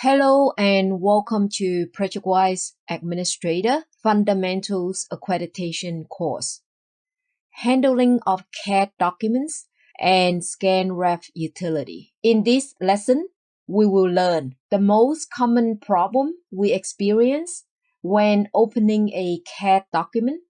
Hello and welcome to ProjectWise Administrator Fundamentals Accreditation course. Handling of CAD documents and ScanRef utility. In this lesson, we will learn the most common problem we experience when opening a CAD document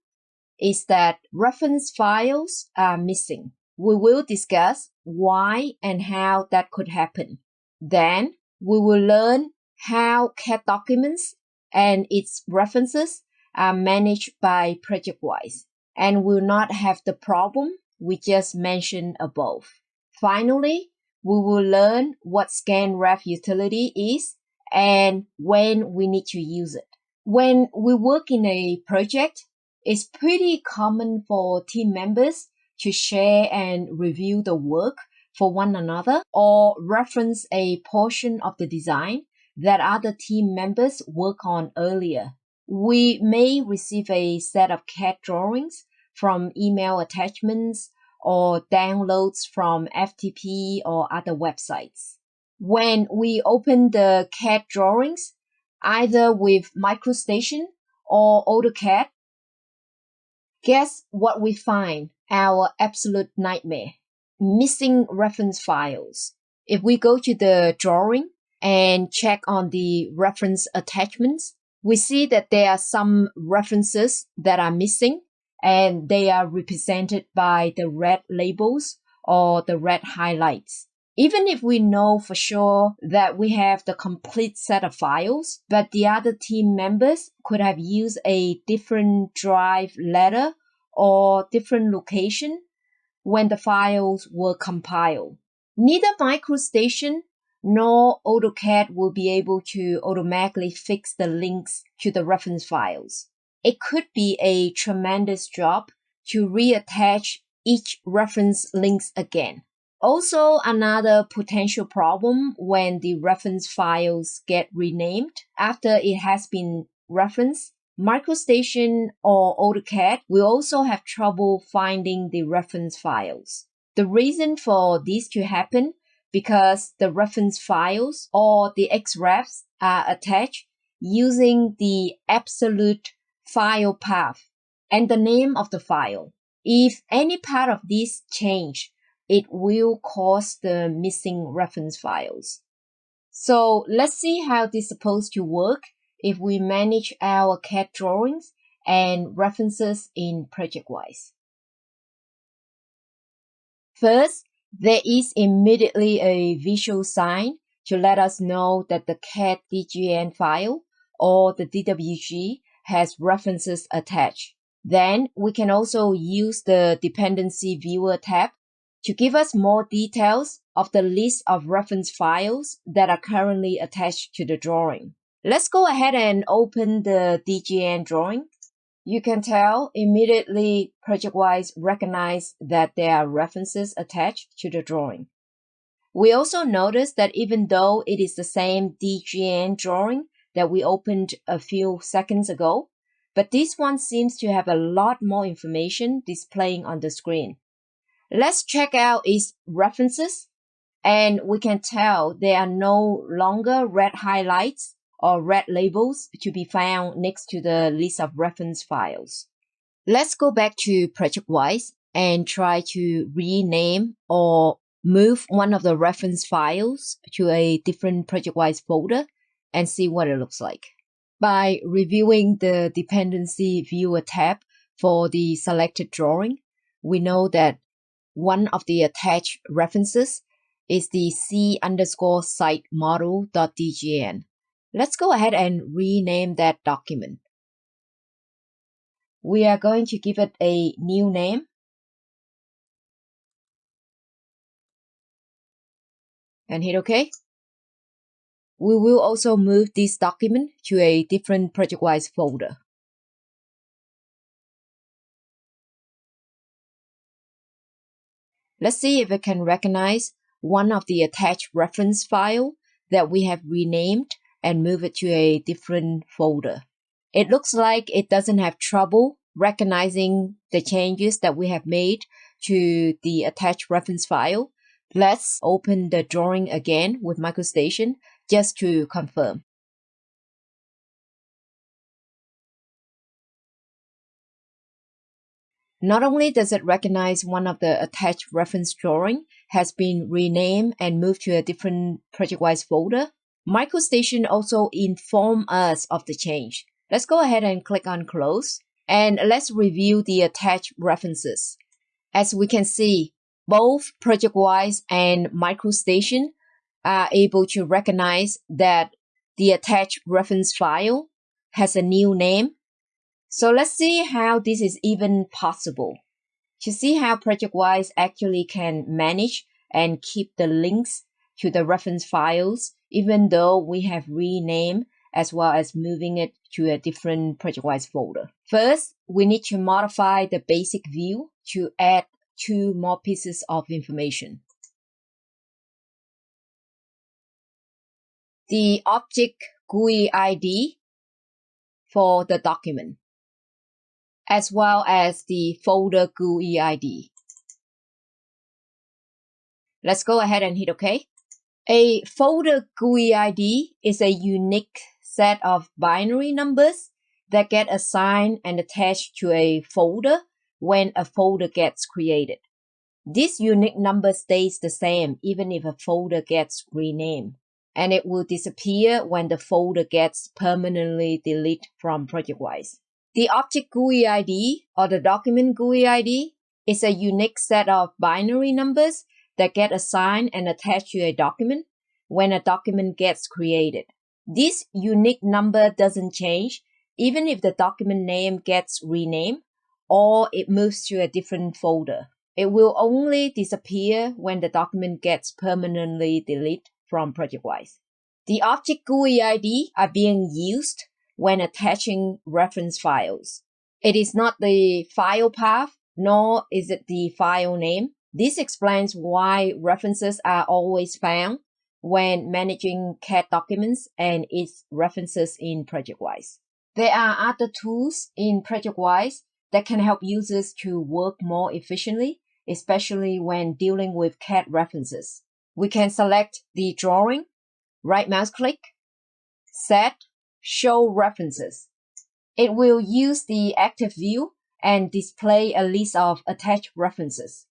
is that reference files are missing. We will discuss why and how that could happen. Then, we will learn how CAD documents and its references are managed by ProjectWise and will not have the problem we just mentioned above. Finally, we will learn what ScanRef utility is and when we need to use it. When we work in a project, it's pretty common for team members to share and review the work for one another or reference a portion of the design that other team members work on earlier. We may receive a set of CAD drawings from email attachments or downloads from FTP or other websites. When we open the CAD drawings, either with MicroStation or AutoCAD, guess what we find? Our absolute nightmare. Missing reference files. If we go to the drawing and check on the reference attachments, we see that there are some references that are missing and they are represented by the red labels or the red highlights. Even if we know for sure that we have the complete set of files, but the other team members could have used a different drive letter or different location when the files were compiled. Neither MicroStation nor AutoCAD will be able to automatically fix the links to the reference files. It could be a tremendous job to reattach each reference links again. Also, another potential problem when the reference files get renamed after it has been referenced, MicroStation or AutoCAD will also have trouble finding the reference files. The reason for this to happen because the reference files or the XREFs are attached using the absolute file path and the name of the file. If any part of this change, it will cause the missing reference files. So let's see how this is supposed to work if we manage our CAD drawings and references in ProjectWise. First, there is immediately a visual sign to let us know that the CAD DGN file or the DWG has references attached. Then we can also use the Dependency Viewer tab to give us more details of the list of reference files that are currently attached to the drawing. Let's go ahead and open the DGN drawing. You can tell immediately ProjectWise recognizes that there are references attached to the drawing. We also notice that even though it is the same DGN drawing that we opened a few seconds ago, but this one seems to have a lot more information displaying on the screen. Let's check out its references, and we can tell there are no longer red highlights or red labels to be found next to the list of reference files. Let's go back to ProjectWise and try to rename or move one of the reference files to a different ProjectWise folder and see what it looks like. By reviewing the Dependency Viewer tab for the selected drawing, we know that one of the attached references is the C_site model.dgn. Let's go ahead and rename that document. We are going to give it a new name. And hit OK. We will also move this document to a different ProjectWise folder. Let's see if it can recognize one of the attached reference file that we have renamed and move it to a different folder. It looks like it doesn't have trouble recognizing the changes that we have made to the attached reference file. Let's open the drawing again with MicroStation just to confirm. Not only does it recognize one of the attached reference drawing has been renamed and moved to a different ProjectWise folder, MicroStation also informs us of the change. Let's go ahead and click on Close, and let's review the attached references. As we can see, both ProjectWise and MicroStation are able to recognize that the attached reference file has a new name. So let's see how this is even possible. To see how ProjectWise actually can manage and keep the links to the reference files, even though we have renamed as well as moving it to a different ProjectWise folder. First, we need to modify the basic view to add 2 more pieces of information. The object GUI ID for the document, as well as the folder GUI ID. Let's go ahead and hit OK. A folder GUI ID is a unique set of binary numbers that get assigned and attached to a folder when a folder gets created. This unique number stays the same even if a folder gets renamed, and it will disappear when the folder gets permanently deleted from ProjectWise. The object GUI ID or the document GUI ID is a unique set of binary numbers that get assigned and attached to a document when a document gets created. This unique number doesn't change even if the document name gets renamed or it moves to a different folder. It will only disappear when the document gets permanently deleted from ProjectWise. The object GUI ID are being used when attaching reference files. It is not the file path, nor is it the file name. This explains why references are always found when managing CAD documents and its references in ProjectWise. There are other tools in ProjectWise that can help users to work more efficiently, especially when dealing with CAD references. We can select the drawing, right mouse click, set, show references. It will use the active view and display a list of attached references.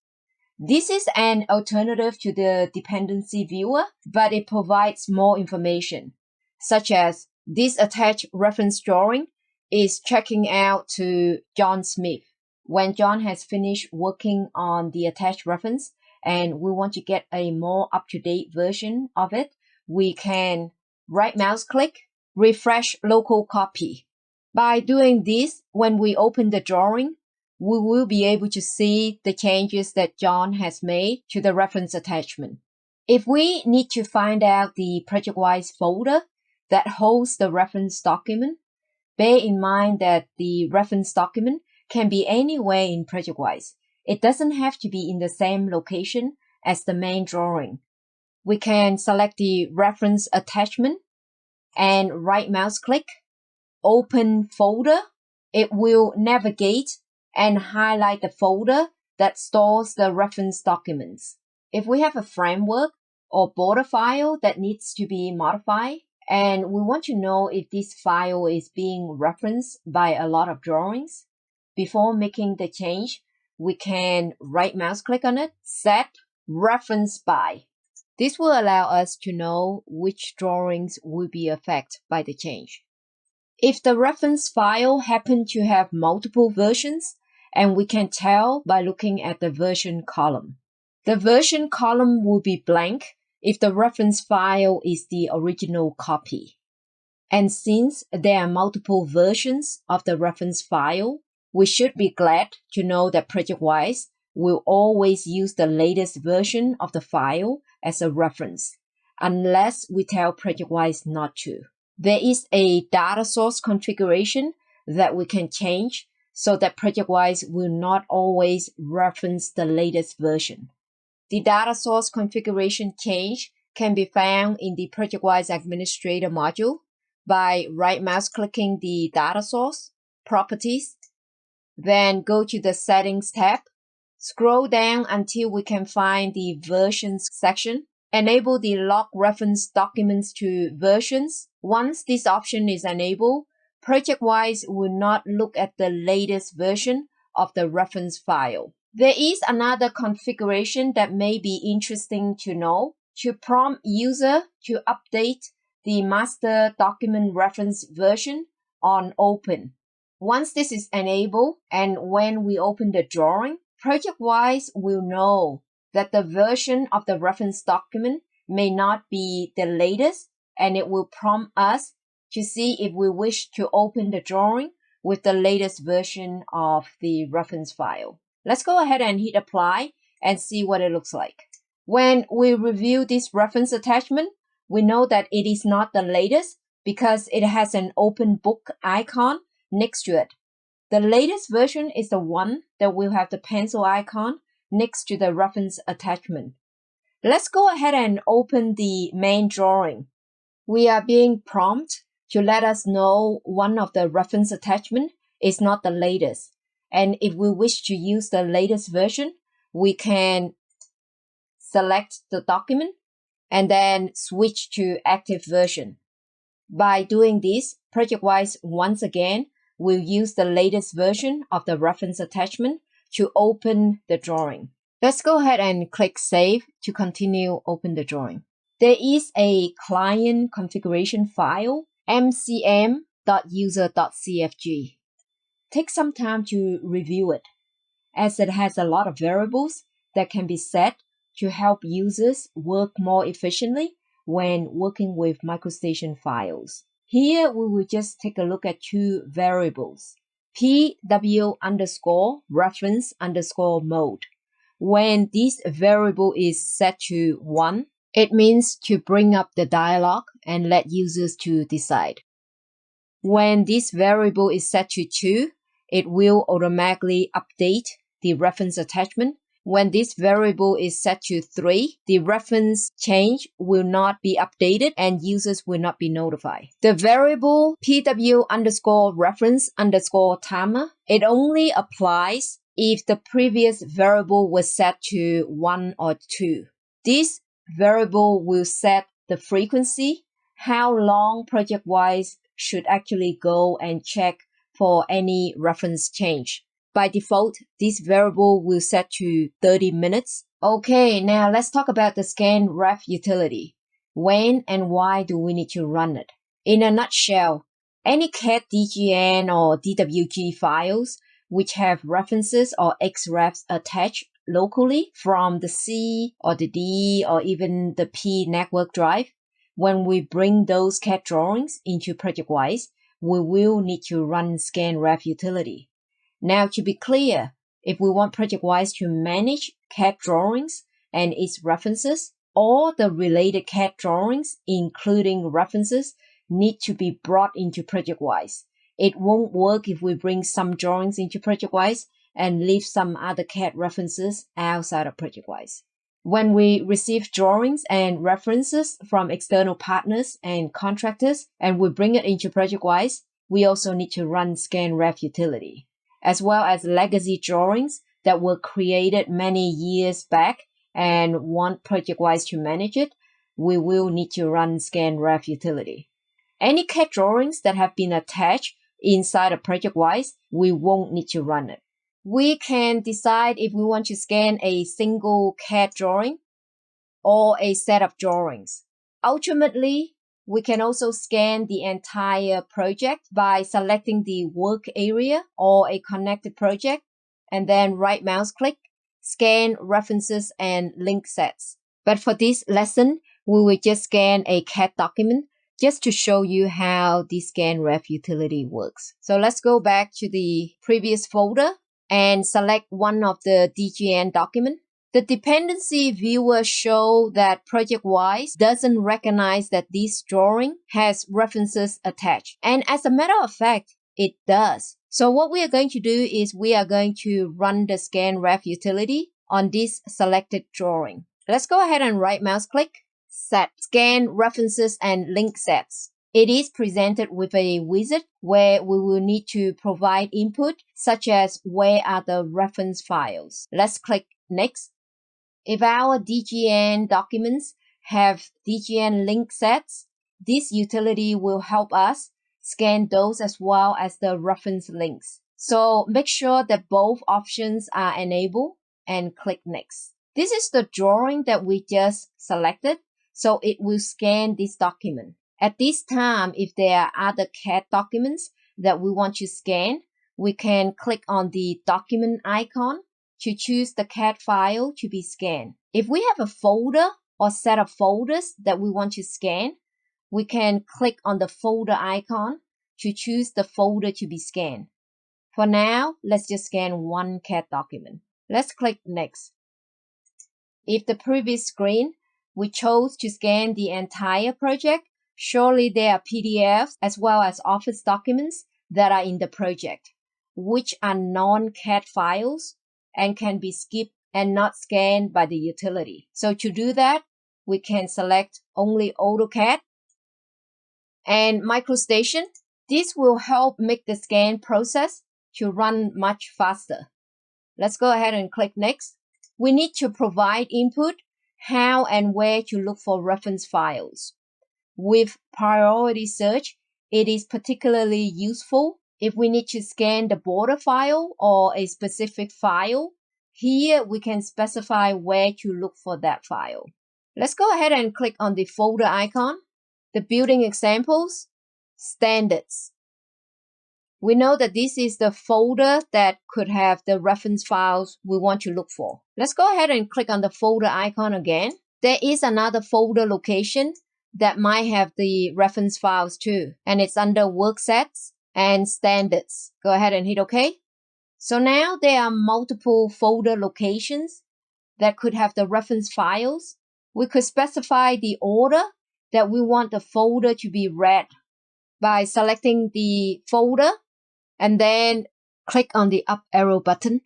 This is an alternative to the dependency viewer, but it provides more information, such as this attached reference drawing is checking out to John Smith. When John has finished working on the attached reference and we want to get a more up-to-date version of it, we can right mouse click, refresh local copy. By doing this, when we open the drawing, we will be able to see the changes that John has made to the reference attachment. If we need to find out the ProjectWise folder that holds the reference document, bear in mind that the reference document can be anywhere in ProjectWise. It doesn't have to be in the same location as the main drawing. We can select the reference attachment and right mouse click, open folder. It will navigate and highlight the folder that stores the reference documents. If we have a framework or border file that needs to be modified, and we want to know if this file is being referenced by a lot of drawings, before making the change, we can right mouse click on it, set reference by. This will allow us to know which drawings will be affected by the change. If the reference file happens to have multiple versions, and we can tell by looking at the version column. The version column will be blank if the reference file is the original copy. And since there are multiple versions of the reference file, we should be glad to know that ProjectWise will always use the latest version of the file as a reference, unless we tell ProjectWise not to. There is a data source configuration that we can change so that ProjectWise will not always reference the latest version. The data source configuration change can be found in the ProjectWise Administrator module by right mouse clicking the data source, properties, then go to the settings tab, scroll down until we can find the versions section. Enable the log reference documents to versions. Once this option is enabled, ProjectWise will not look at the latest version of the reference file. There is another configuration that may be interesting to know. To prompt user to update the master document reference version on open. Once this is enabled and when we open the drawing, ProjectWise will know that the version of the reference document may not be the latest, and it will prompt us to see if we wish to open the drawing with the latest version of the reference file. Let's go ahead and hit apply and see what it looks like. When we review this reference attachment, we know that it is not the latest because it has an open book icon next to it. The latest version is the one that will have the pencil icon next to the reference attachment. Let's go ahead and open the main drawing. We are being prompted to let us know one of the reference attachment is not the latest. And if we wish to use the latest version, we can select the document and then switch to active version. By doing this, ProjectWise once again will use the latest version of the reference attachment to open the drawing. Let's go ahead and click Save to continue open the drawing. There is a client configuration file, mcm.user.cfg. Take some time to review it, as it has a lot of variables that can be set to help users work more efficiently when working with MicroStation files. Here, we will just take a look at two variables, pw_reference_mode. When this variable is set to 1, it means to bring up the dialog and let users to decide. When this variable is set to 2, it will automatically update the reference attachment. When this variable is set to 3, the reference change will not be updated and users will not be notified. The variable pw_reference_timer, it only applies if the previous variable was set to 1 or 2. This variable will set the frequency, how long ProjectWise should actually go and check for any reference change. By default, this variable will set to 30 minutes. Okay, now let's talk about the scanref utility. When and why do we need to run it? In a nutshell, any CAD DGN or DWG files which have references or XREFs attached locally from the C or the D or even the P network drive, when we bring those CAD drawings into ProjectWise, we will need to run scanref utility. Now, to be clear, if we want ProjectWise to manage CAD drawings and its references, all the related CAD drawings, including references, need to be brought into ProjectWise. It won't work if we bring some drawings into ProjectWise and leave some other CAD references outside of ProjectWise. When we receive drawings and references from external partners and contractors and we bring it into ProjectWise, we also need to run scanref utility, as well as legacy drawings that were created many years back and want ProjectWise to manage it. We will need to run scanref utility. Any CAD drawings that have been attached inside of ProjectWise, we won't need to run it. We can decide if we want to scan a single CAD drawing or a set of drawings. Ultimately, we can also scan the entire project by selecting the work area or a connected project and then right mouse click, scan references and link sets. But for this lesson, we will just scan a CAD document just to show you how the scanref utility works. So let's go back to the previous folder and select one of the DGN document. The dependency viewer shows that ProjectWise doesn't recognize that this drawing has references attached. And as a matter of fact, it does. So what we are going to do is we are going to run the scanref utility on this selected drawing. Let's go ahead and right mouse click, set, scan references and link sets. It is presented with a wizard where we will need to provide input such as where are the reference files. Let's click next. If our DGN documents have DGN link sets, this utility will help us scan those as well as the reference links. So make sure that both options are enabled and click Next. This is the drawing that we just selected, so it will scan this document. At this time, if there are other CAD documents that we want to scan, we can click on the document icon to choose the CAD file to be scanned. If we have a folder or set of folders that we want to scan, we can click on the folder icon to choose the folder to be scanned. For now, let's just scan one CAD document. Let's click Next. If the previous screen, we chose to scan the entire project, surely there are PDFs as well as Office documents that are in the project, which are non-CAD files and can be skipped and not scanned by the utility. So to do that, we can select only AutoCAD and MicroStation. This will help make the scan process to run much faster. Let's go ahead and click Next. We need to provide input how and where to look for reference files. With priority search, it is particularly useful if we need to scan the border file or a specific file. Here we can specify where to look for that file. Let's go ahead and click on the folder icon, the building examples, standards. We know that this is the folder that could have the reference files we want to look for. Let's go ahead and click on the folder icon again. There is another folder location that might have the reference files too, and it's under Work Sets and Standards. Go ahead and hit OK. So now there are multiple folder locations that could have the reference files. We could specify the order that we want the folder to be read by selecting the folder and then click on the up arrow button.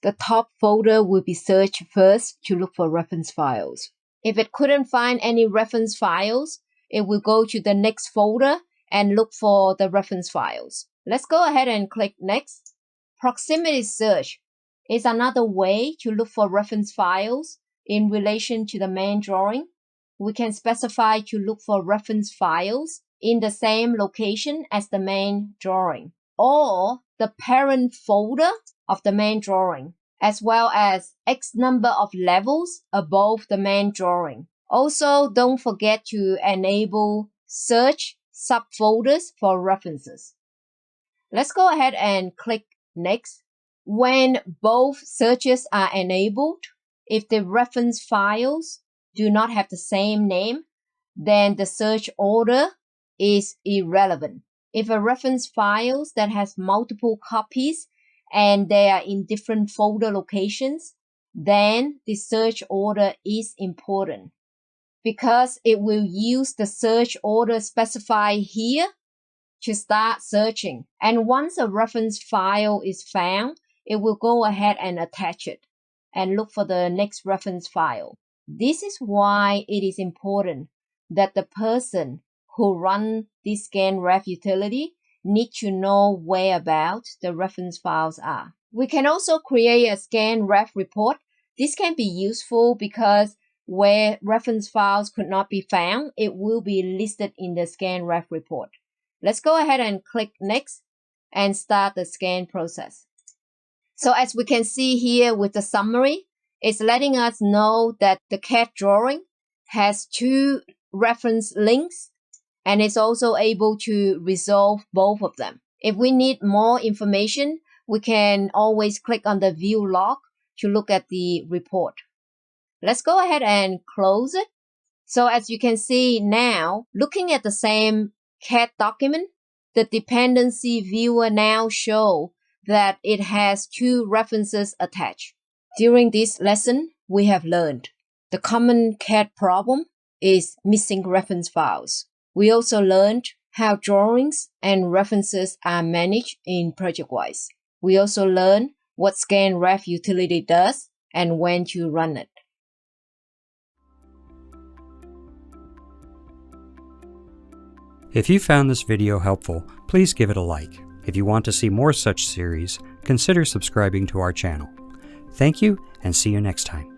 The top folder will be searched first to look for reference files. If it couldn't find any reference files, it will go to the next folder and look for the reference files. Let's go ahead and click Next. Proximity search is another way to look for reference files in relation to the main drawing. We can specify to look for reference files in the same location as the main drawing, or the parent folder of the main drawing, as well as X number of levels above the main drawing. Also, don't forget to enable search subfolders for references. Let's go ahead and click Next. When both searches are enabled, if the reference files do not have the same name, then the search order is irrelevant. If a reference files that has multiple copies and they are in different folder locations, then the search order is important because it will use the search order specified here to start searching. And once a reference file is found, it will go ahead and attach it and look for the next reference file. This is why it is important that the person who runs this ScanRef utility need to know whereabouts the reference files are. We can also create a ScanRef report. This can be useful because where reference files could not be found, it will be listed in the ScanRef report. Let's go ahead and click Next and start the scan process. So as we can see here with the summary, it's letting us know that the CAD drawing has 2 reference links and it's also able to resolve both of them. If we need more information, we can always click on the View Log to look at the report. Let's go ahead and close it. So as you can see now, looking at the same CAD document, the dependency viewer now shows that it has 2 references attached. During this lesson, we have learned the common CAD problem is missing reference files. We also learned how drawings and references are managed in ProjectWise. We also learned what ScanRef utility does and when to run it. If you found this video helpful, please give it a like. If you want to see more such series, consider subscribing to our channel. Thank you, and see you next time.